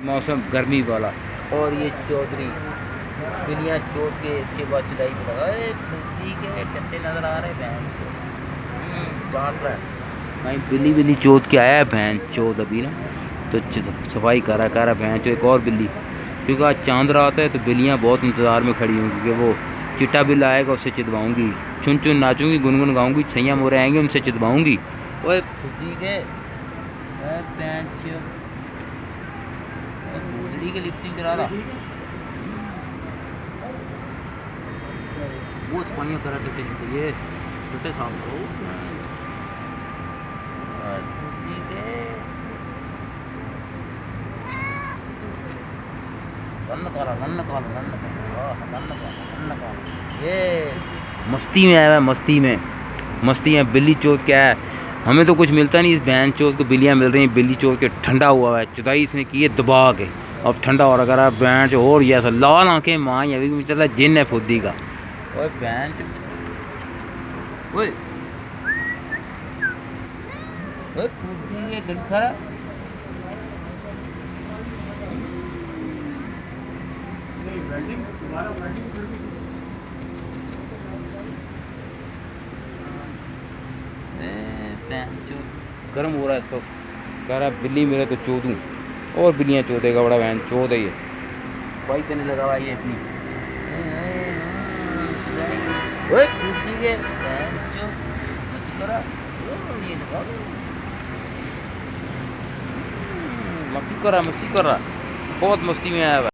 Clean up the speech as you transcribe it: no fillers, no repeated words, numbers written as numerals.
मौसम गर्मी वाला। और ये चौधरी बिल्लियाँ चोट के इसके बाद चुदाई पे लगा फुद्दी के टट्टे नजर आ रहे बहन चाट रहा है कहीं बिल्ली बिल्ली चोट के आया है बहन चोट अभी ना। तो सफाई करा बहन चो एक और बिल्ली, क्योंकि आज चांद रात है तो बिल्लियाँ बहुत इंतज़ार में खड़ी होंगी कि वो चिट्टा बिल्ला आएगा उससे चिदवाऊँगी, चुन चुन नाचूंगी, गुनगुन गाऊंगी, छैया मोरे आएंगे उनसे चिदवाऊँगी। ओए फुद्दी के बहन चो भूसड़ी की लिफ्टिंग करा रहा वो सफाइयाँ करा टट्टे से ये टट्टे साफ करो ये मस्ती में आया है, मस्ती में बिल्ली चोट क्या है। हमें तो कुछ मिलता नहीं, इस बहन चोट को बिल्लियाँ मिल रही हैं। बिल्ली चोट के ठंडा हुआ है, चुदाई इसने की है दबा के, अब ठंडा हो रहा है बहन चो और ये ऐसा लाल आंखें माँ अभी मुझे चला जिन है फुद्दी का। ओए बहन ओए फुद्दी ये गन खरा गर्म हो रहा है इस वक्त, कह रहा बिल्ली मेरे तो चोदूँ और बिल्लियाँ चोदेगा बड़ा बहन चोद है ये। सफाई करने लगा हुआ ये इतनी मस्ती कर रहा बहुत मस्ती में आया हुआ।